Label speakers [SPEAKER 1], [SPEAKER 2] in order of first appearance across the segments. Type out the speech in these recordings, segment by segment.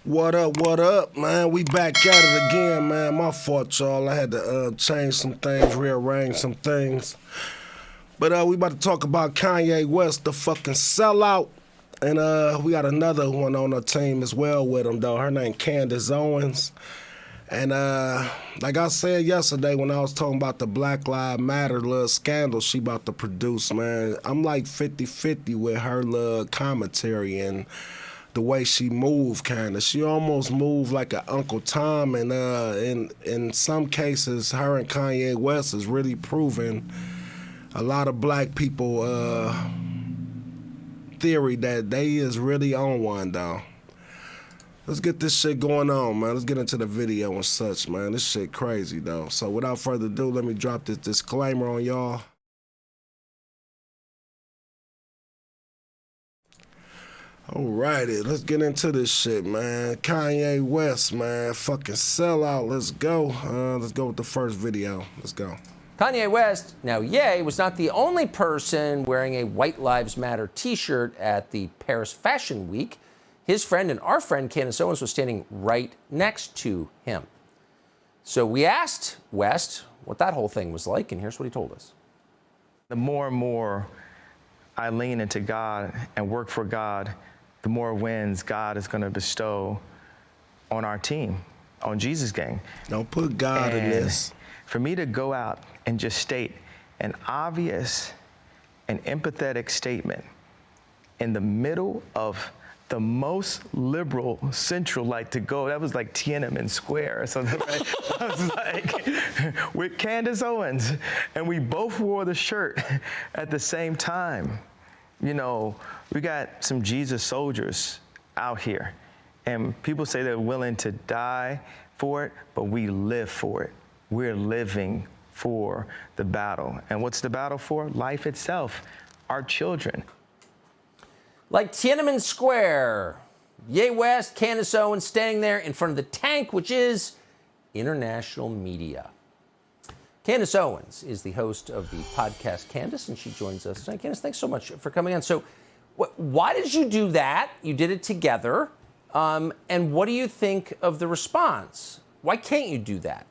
[SPEAKER 1] What up, man? We back at it again, man. My fault, y'all. I had to change some things, rearrange some things. But we about to talk about Kanye West, the fucking sellout. And we got another one on our team as well with him, though. Her name Candace Owens. And like I said yesterday when I was talking about the Black Lives Matter little scandal she about to produce, man, I'm like 50-50 with her little commentary and the way she moved, kind of. She almost moved like an Uncle Tom, and in some cases, her and Kanye West is really proving a lot of black people theory that they is really on one, though. Let's get this shit going on, man. Let's get into the video and such, man. This shit crazy, though. So without further ado, let me drop this disclaimer on y'all. Alrighty, let's get into this shit, man. Kanye West, man. Fucking sellout. Let's go. Let's go with the first video. Let's go.
[SPEAKER 2] Kanye West, now Ye, was not the only person wearing a White Lives Matter t-shirt at the Paris Fashion Week. His friend and our friend Candace Owens was standing right next to him. So we asked West what that whole thing was like, and here's what he told us.
[SPEAKER 3] The more and more I lean into God and work for God, the more wins God is going to bestow on our team, on Jesus Gang.
[SPEAKER 1] Don't put God in this.
[SPEAKER 3] For me to go out and just state an obvious and empathetic statement in the middle of the most liberal central, like to go, that was like Tiananmen Square or something, right? I was like, with Candace Owens, and we both wore the shirt at the same time. You know, we got some Jesus soldiers out here, and people say they're willing to die for it, but we live for it. We're living for the battle. And what's the battle for? Life itself, our children.
[SPEAKER 2] Like Tiananmen Square, Ye West, Candace Owens standing there in front of the tank, which is international media. Candace Owens is the host of the podcast Candace, and she joins us tonight. Candace, thanks so much for coming on. So why did you do that? You did it together. And what do you think of the response? Why can't you do that?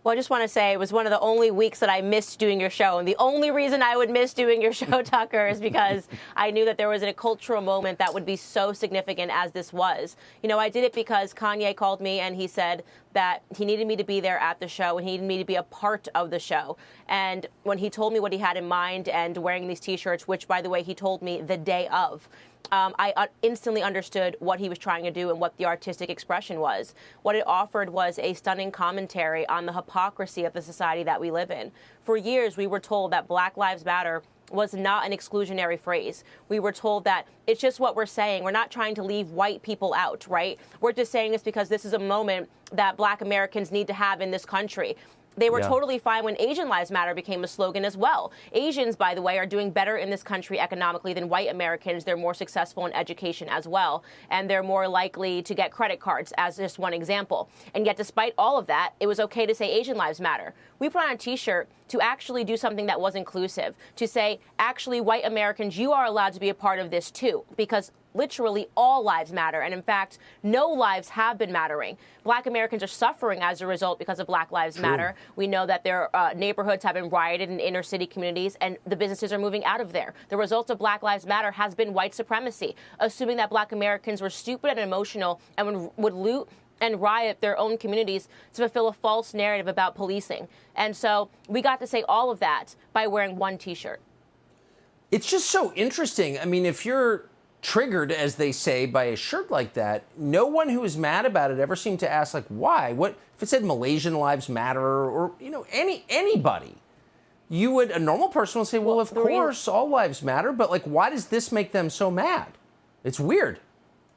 [SPEAKER 4] Well, I just want to say it was one of the only weeks that I missed doing your show. And the only reason I would miss doing your show, Tucker, is because I knew that there was a cultural moment that would be so significant as this was. You know, I did it because Kanye called me and he said that he needed me to be there at the show and he needed me to be a part of the show. And when he told me what he had in mind and wearing these T-shirts, which, by the way, he told me the day of, I instantly understood what he was trying to do and what the artistic expression was. What it offered was a stunning commentary on the hypocrisy of the society that we live in. For years, we were told that Black Lives Matter was not an exclusionary phrase. We were told that it's just what we're saying. We're not trying to leave white people out, right? We're just saying this because this is a moment that Black Americans need to have in this country. They were totally fine when Asian Lives Matter became a slogan as well. Asians, by the way, are doing better in this country economically than white Americans. They're more successful in education as well, and they're more likely to get credit cards, as just one example. And yet, despite all of that, it was okay to say Asian Lives Matter. We put on a T-shirt to actually do something that was inclusive, to say, actually, white Americans, you are allowed to be a part of this too, because literally all lives matter. And in fact, no lives have been mattering. Black Americans are suffering as a result because of Black Lives Matter. We know that their neighborhoods have been rioted in inner city communities and the businesses are moving out of there. The result of Black Lives Matter has been white supremacy, assuming that Black Americans were stupid and emotional and would loot and riot their own communities to fulfill a false narrative about policing. And so we got to say all of that by wearing one T-shirt.
[SPEAKER 2] It's just so interesting. I mean, if you're triggered, as they say, by a shirt like that, no one who is mad about it ever seemed to ask, like, why? What if it said Malaysian Lives Matter or you know, anybody? You would, a normal person would say, well, of course, all lives matter, but like, why does this make them so mad? It's weird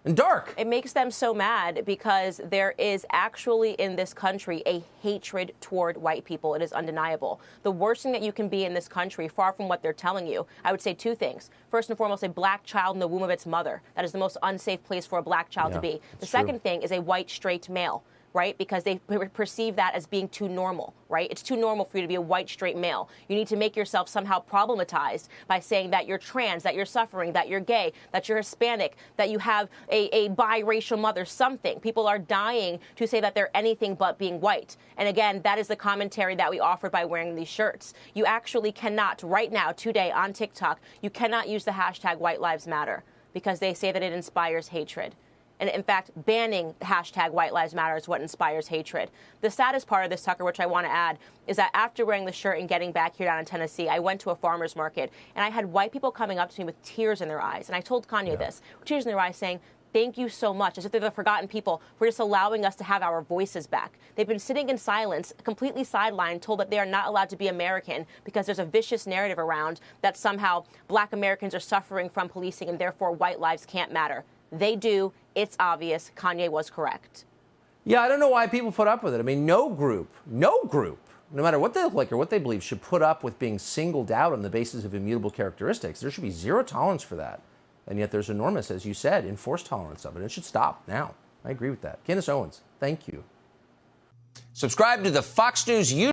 [SPEAKER 2] and dark.
[SPEAKER 4] It makes them so mad because there is actually in this country a hatred toward white people. It is undeniable. The worst thing that you can be in this country, far from what they're telling you, I would say two things. First and foremost, a black child in the womb of its mother. That is the most unsafe place for a black child to be. The second thing is a white straight male. right? Because they perceive that as being too normal, right? It's too normal for you to be a white, straight male. You need to make yourself somehow problematized by saying that you're trans, that you're suffering, that you're gay, that you're Hispanic, that you have a biracial mother, something. People are dying to say that they're anything but being white. And again, that is the commentary that we offered by wearing these shirts. You actually cannot, right now, today on TikTok, you cannot use the hashtag White Lives Matter because they say that it inspires hatred. And in fact, banning the hashtag White Lives Matter is what inspires hatred. The saddest part of this, Tucker, which I want to add, is that after wearing the shirt and getting back here down in Tennessee, I went to a farmer's market, and I had white people coming up to me with tears in their eyes. And I told Kanye this, with tears in their eyes, saying, thank you so much, as if they're the forgotten people, for just allowing us to have our voices back. They've been sitting in silence, completely sidelined, told that they are not allowed to be American because there's a vicious narrative around that somehow black Americans are suffering from policing and therefore white lives can't matter. They do. It's obvious. Kanye was correct.
[SPEAKER 2] Yeah, I don't know why people put up with it. I mean, no group, no matter what they look like or what they believe, should put up with being singled out on the basis of immutable characteristics. There should be zero tolerance for that. And yet there's enormous, as you said, enforced tolerance of it. It should stop now. I agree with that. Candace Owens, thank you. Subscribe to the Fox News YouTube.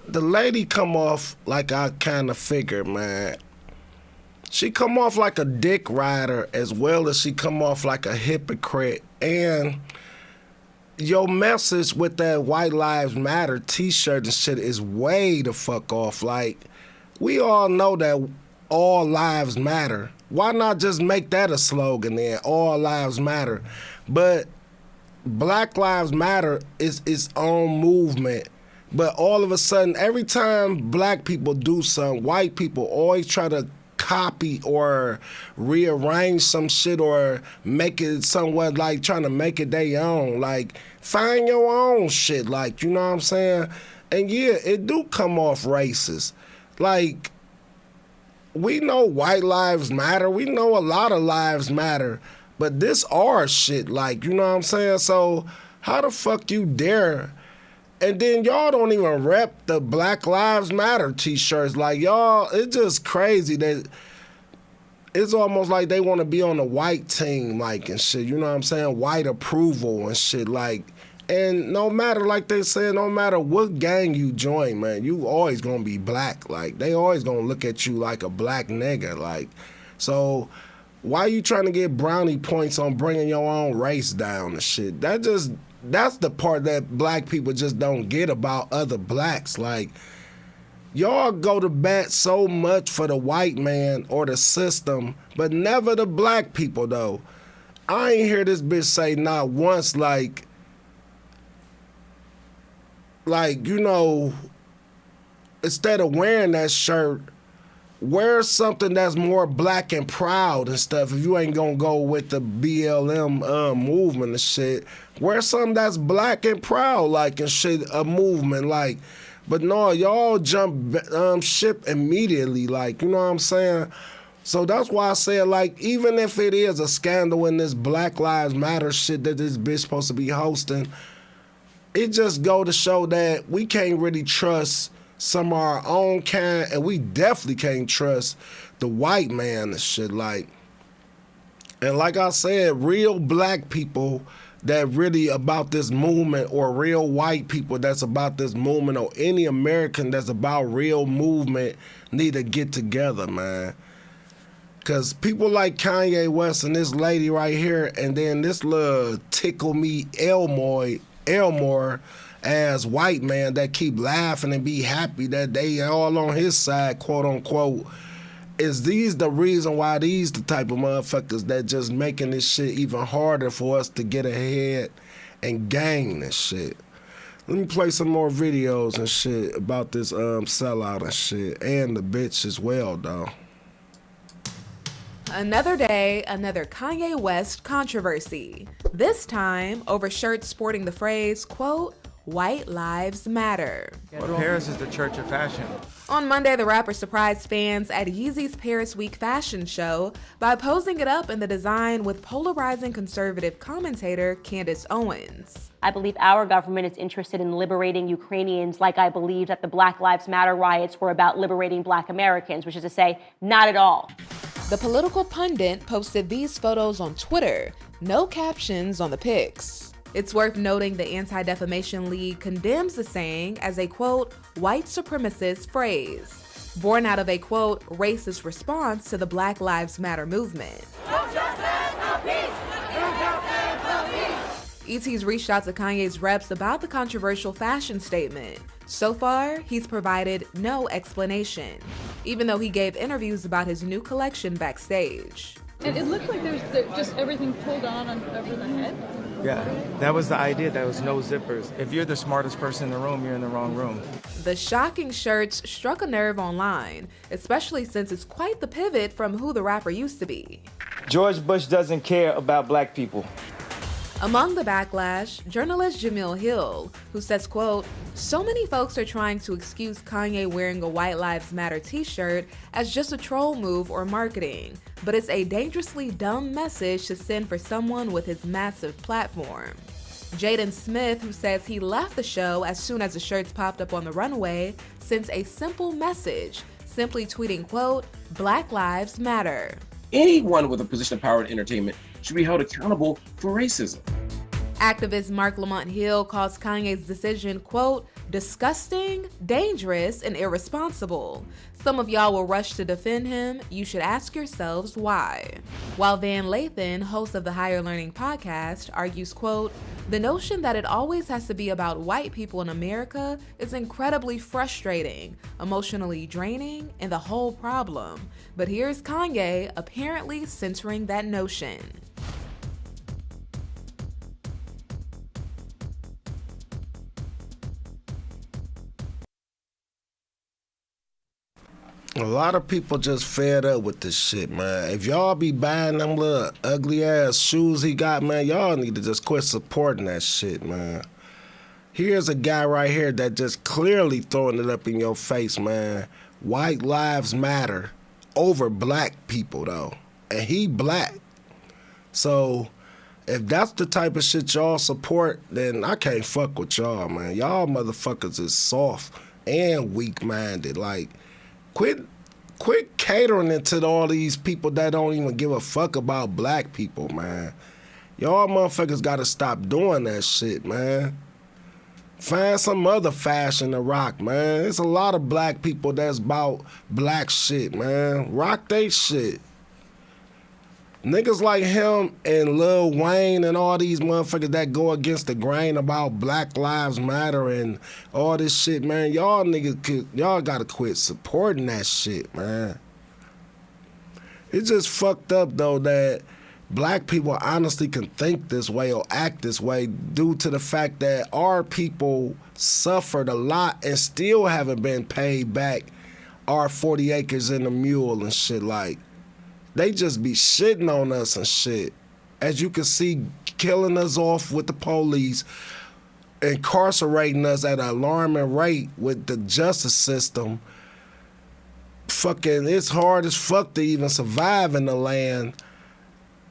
[SPEAKER 1] The lady come off like I kind of figured, man. She come off like a dick rider as well as she come off like a hypocrite. And your message with that White Lives Matter t-shirt and shit is way the fuck off. Like, we all know that all lives matter. Why not just make that a slogan then? All lives matter. But Black Lives Matter is its own movement. But all of a sudden, every time black people do something, white people always try to copy or rearrange some shit or make it somewhat like trying to make it their own. Like, find your own shit, like, you know what I'm saying? And yeah, it do come off racist. Like, we know white lives matter. We know a lot of lives matter. But this our shit, like, you know what I'm saying? So how the fuck you dare? And then y'all don't even rep the Black Lives Matter t-shirts. Like, y'all, it's just crazy that it's almost like they want to be on the white team, like, and shit. You know what I'm saying? White approval and shit, like. And no matter, like they said, no matter what gang you join, man, you always gonna be black. Like, they always gonna look at you like a black nigga. Like, so why you trying to get brownie points on bringing your own race down and shit? That's the part that black people just don't get about other blacks. Like, y'all go to bat so much for the white man or the system, but never the black people, though. I ain't hear this bitch say not once, like, you know, instead of wearing that shirt, wear something that's more black and proud and stuff. If you ain't gonna go with the BLM movement and shit, wear something that's black and proud, like, and shit, a movement, like. But no, y'all jump ship immediately, like, you know what I'm saying? So that's why I said, like, even if it is a scandal in this Black Lives Matter shit that this bitch supposed to be hosting, it just go to show that we can't really trust some of our own kind, and we definitely can't trust the white man and shit, like. And like I said, real black people that really about this movement, or real white people that's about this movement, or any American that's about real movement, need to get together, man. Because people like Kanye West and this lady right here, and then this little tickle me Elmore as white man that keep laughing and be happy that they all on his side, quote unquote, is these the reason why these the type of motherfuckers that just making this shit even harder for us to get ahead and gain this shit. Let me play some more videos and shit about this sellout and shit, and the bitch as well, though.
[SPEAKER 5] Another day, another Kanye West controversy. This time over shirts sporting the phrase, quote, White Lives Matter.
[SPEAKER 6] Well, Paris is the church of fashion.
[SPEAKER 5] On Monday, the rapper surprised fans at Yeezy's Paris Week fashion show by posing it up in the design with polarizing conservative commentator Candace Owens.
[SPEAKER 4] I believe our government is interested in liberating Ukrainians like I believe that the Black Lives Matter riots were about liberating Black Americans, which is to say, not at all.
[SPEAKER 5] The political pundit posted these photos on Twitter, no captions on the pics. It's worth noting the Anti-Defamation League condemns the saying as a, quote, white supremacist phrase, born out of a, quote, racist response to the Black Lives Matter movement. ET's reached out to Kanye's reps about the controversial fashion statement. So far, he's provided no explanation, even though he gave interviews about his new collection backstage.
[SPEAKER 7] And it looked like there's just everything pulled on over the head.
[SPEAKER 6] Yeah, that was the idea. There was no zippers. If you're the smartest person in the room, you're in the wrong room.
[SPEAKER 5] The shocking shirts struck a nerve online, especially since it's quite the pivot from who the rapper used to be.
[SPEAKER 6] George Bush doesn't care about black people.
[SPEAKER 5] Among the backlash, journalist Jamil Hill, who says, quote, so many folks are trying to excuse Kanye wearing a White Lives Matter t-shirt as just a troll move or marketing, but it's a dangerously dumb message to send for someone with his massive platform. Jaden Smith, who says he left the show as soon as the shirts popped up on the runway, sends a simple message, simply tweeting, quote, Black Lives Matter.
[SPEAKER 8] Anyone with a position of power in entertainment should be held accountable for racism.
[SPEAKER 5] Activist Mark Lamont Hill calls Kanye's decision, quote, disgusting, dangerous, and irresponsible. Some of y'all will rush to defend him. You should ask yourselves why. While Van Lathan, host of the Higher Learning podcast, argues, quote, the notion that it always has to be about white people in America is incredibly frustrating, emotionally draining, and the whole problem. But here's Kanye apparently centering that notion.
[SPEAKER 1] A lot of people just fed up with this shit, man. If y'all be buying them little ugly ass shoes he got, man, y'all need to just quit supporting that shit, man. Here's a guy right here that just clearly throwing it up in your face, man. White lives matter over black people, though. And he black. So if that's the type of shit y'all support, then I can't fuck with y'all, man. Y'all motherfuckers is soft and weak-minded. Like, Quit catering it to all these people that don't even give a fuck about black people, man. Y'all motherfuckers gotta stop doing that shit, man. Find some other fashion to rock, man. There's a lot of black people that's about black shit, man. Rock they shit. Niggas like him and Lil Wayne and all these motherfuckers that go against the grain about Black Lives Matter and all this shit, man, y'all gotta quit supporting that shit, man. It's just fucked up, though, that black people honestly can think this way or act this way due to the fact that our people suffered a lot and still haven't been paid back our 40 acres and a mule and shit. Like, they just be shitting on us and shit. As you can see, killing us off with the police, incarcerating us at an alarming rate with the justice system. Fucking, it's hard as fuck to even survive in the land.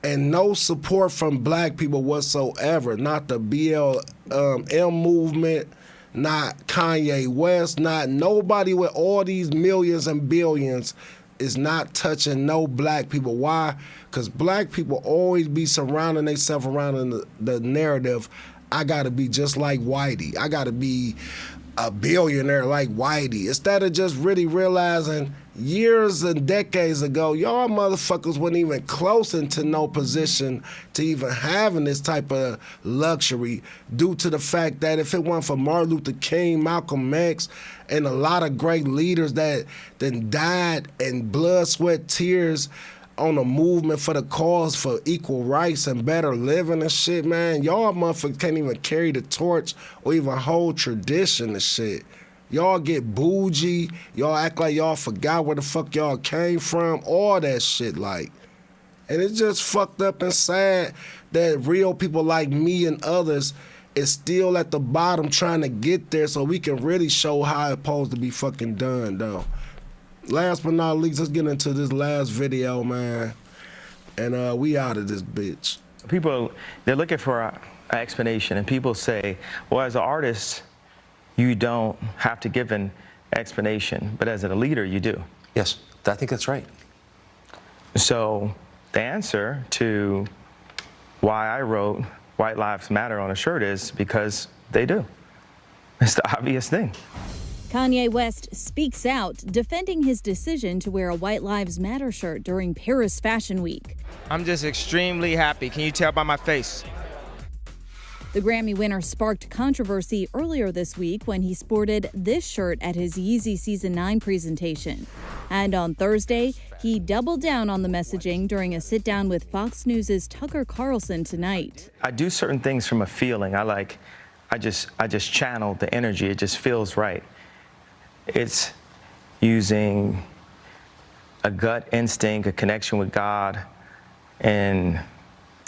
[SPEAKER 1] And no support from black people whatsoever. Not the BLM movement, not Kanye West, not nobody with all these millions and billions is not touching no black people. Why? Because black people always be surrounding themselves around the narrative, I gotta be just like Whitey. I gotta be a billionaire like Whitey. Instead of just really realizing years and decades ago, y'all motherfuckers weren't even close into no position to even having this type of luxury due to the fact that if it weren't for Martin Luther King, Malcolm X, and a lot of great leaders that then died in blood, sweat, tears on a movement for the cause for equal rights and better living and shit, man, y'all motherfuckers can't even carry the torch or even hold tradition and shit. Y'all get bougie, y'all act like y'all forgot where the fuck y'all came from, all that shit, like. And it's just fucked up and sad that real people like me and others is still at the bottom trying to get there so we can really show how it's supposed to be fucking done, though. Last but not least, let's get into this last video, man. And we out of this bitch.
[SPEAKER 3] People, they're looking for an explanation, and people say, well, as an artist, you don't have to give an explanation, but as a leader, you do.
[SPEAKER 2] Yes, I think that's right.
[SPEAKER 3] So the answer to why I wrote White Lives Matter on a shirt is because they do. It's the obvious thing.
[SPEAKER 9] Kanye West speaks out, defending his decision to wear a White Lives Matter shirt during Paris Fashion Week.
[SPEAKER 6] I'm just extremely happy. Can you tell by my face?
[SPEAKER 9] The Grammy winner sparked controversy earlier this week when he sported this shirt at his Yeezy Season 9 presentation. And on Thursday, he doubled down on the messaging during a sit-down with Fox News' Tucker Carlson tonight.
[SPEAKER 3] I do certain things from a feeling. I just channel the energy. It just feels right. It's using a gut instinct, a connection with God, and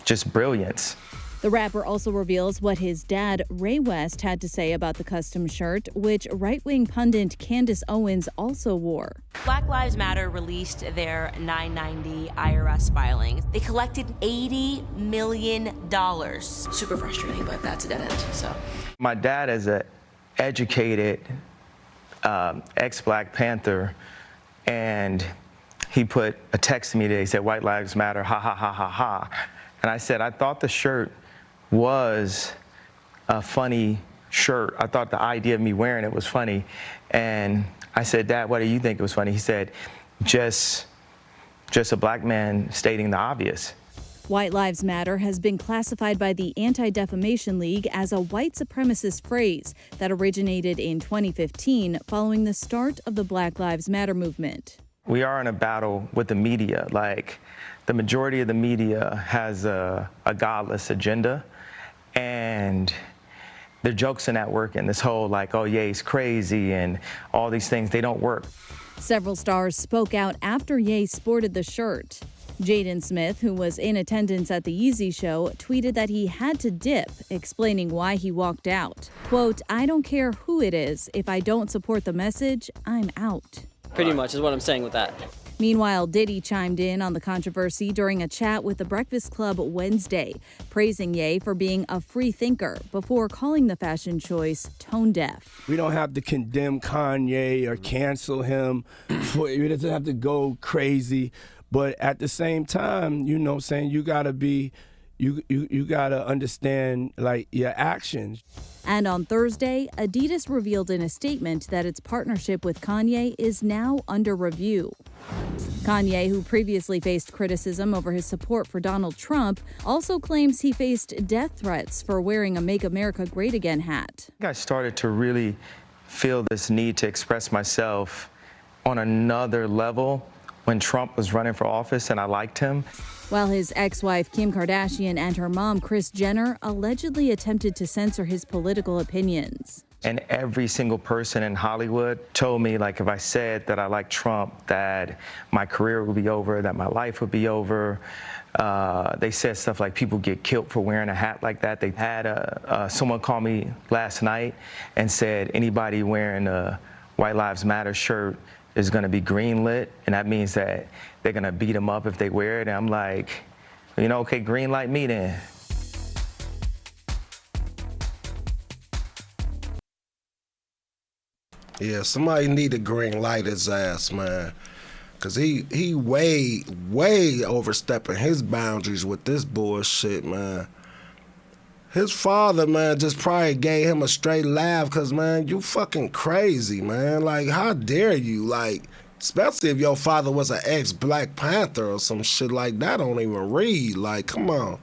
[SPEAKER 3] just brilliance.
[SPEAKER 9] The rapper also reveals what his dad, Ray West, had to say about the custom shirt, which right-wing pundit Candace Owens also wore.
[SPEAKER 4] Black Lives Matter released their 990 IRS filings. They collected $80 million. Super frustrating, but that's a dead end, so.
[SPEAKER 3] My dad is an educated ex-Black Panther, and he put a text to me today. He said, "White Lives Matter, ha, ha, ha, ha, ha." And I said, I thought the shirt was a funny shirt. I thought the idea of me wearing it was funny. And I said, "Dad, what do you think it was funny?" He said, just a black man stating the obvious.
[SPEAKER 9] White Lives Matter has been classified by the Anti-Defamation League as a white supremacist phrase that originated in 2015 following the start of the Black Lives Matter movement.
[SPEAKER 3] We are in a battle with the media. Like, the majority of the media has a godless agenda, and their jokes are not working. This whole like, oh, yeah, he's crazy, and all these things, they don't work.
[SPEAKER 9] Several stars spoke out after Ye sported the shirt. Jaden Smith, who was in attendance at the Yeezy show, tweeted that he had to dip, explaining why he walked out. Quote, "I don't care who it is. If I don't support the message, I'm out."
[SPEAKER 10] Pretty much is what I'm saying with that.
[SPEAKER 9] Meanwhile, Diddy chimed in on the controversy during a chat with the Breakfast Club Wednesday, praising Ye for being a free thinker before calling the fashion choice tone deaf.
[SPEAKER 11] We don't have to condemn Kanye or cancel him. He doesn't have to go crazy. But at the same time, you know what I'm saying, you gotta be, you gotta understand like your actions.
[SPEAKER 9] And on Thursday, Adidas revealed in a statement that its partnership with Kanye is now under review. Kanye, who previously faced criticism over his support for Donald Trump, also claims he faced death threats for wearing a Make America Great Again hat.
[SPEAKER 3] I started to really feel this need to express myself on another level when Trump was running for office, and I liked him.
[SPEAKER 9] While his ex-wife Kim Kardashian and her mom Kris Jenner allegedly attempted to censor his political opinions.
[SPEAKER 3] And every single person in Hollywood told me, like, if I said that I like Trump, that my career would be over, that my life would be over. They said stuff like people get killed for wearing a hat like that. They had someone call me last night and said anybody wearing a White Lives Matter shirt is going to be greenlit, and that means that they're going to beat them up if they wear it. And I'm like, you know, okay, green light me then.
[SPEAKER 1] Yeah, somebody need to green light his ass, man. Cause he way overstepping his boundaries with this bullshit, man. His father, man, just probably gave him a straight laugh, cause, man, you fucking crazy, man. Like, how dare you? Like, especially if your father was an ex-Black Panther or some shit like that, don't even read. Like, come on.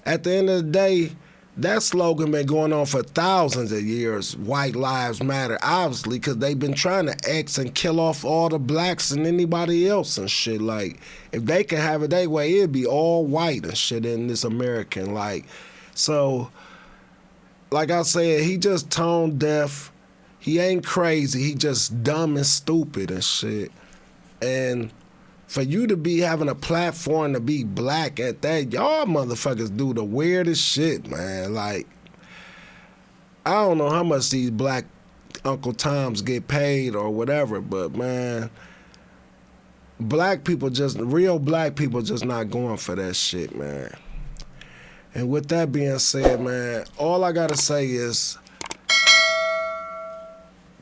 [SPEAKER 1] At the end of the day, that slogan been going on for thousands of years, White Lives Matter, obviously, because they've been trying to X and kill off all the blacks and anybody else and shit. Like, if they can have it their way, it'd be all white and shit in this American, like. So, like I said, he just tone deaf. He ain't crazy. He just dumb and stupid and shit. And for you to be having a platform to be black at that, y'all motherfuckers do the weirdest shit, man. Like, I don't know how much these black Uncle Toms get paid or whatever, but, man, black people real black people just not going for that shit, man. And with that being said, man, all I gotta say is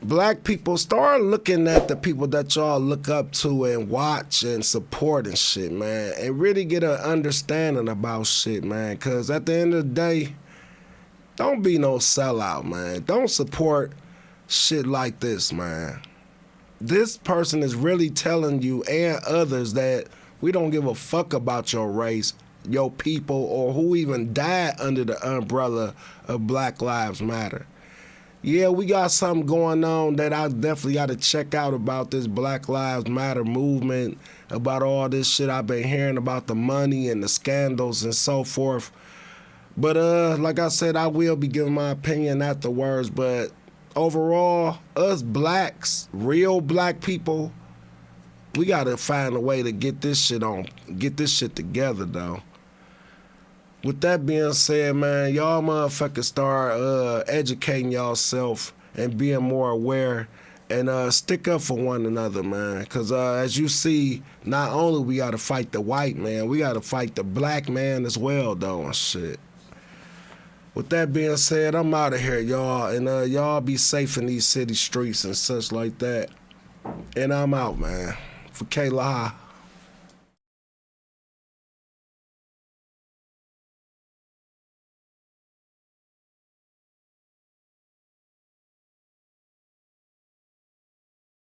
[SPEAKER 1] black people, start looking at the people that y'all look up to and watch and support and shit, man, and really get an understanding about shit, man. Because at the end of the day, don't be no sellout, man. Don't support shit like this, man. This person is really telling you and others that we don't give a fuck about your race, your people, or who even died under the umbrella of Black Lives Matter. Yeah, we got something going on that I definitely got to check out about this Black Lives Matter movement, about all this shit I've been hearing about the money and the scandals and so forth. But like I said, I will be giving my opinion afterwards, but overall, us blacks, real black people, we got to find a way to get this shit together, though. With that being said, man, y'all motherfuckers start educating y'allself and being more aware and stick up for one another, man. Because as you see, not only we got to fight the white man, we got to fight the black man as well, though, and shit. With that being said, I'm out of here, y'all. And y'all be safe in these city streets and such like that. And I'm out, man. For Kaylaha.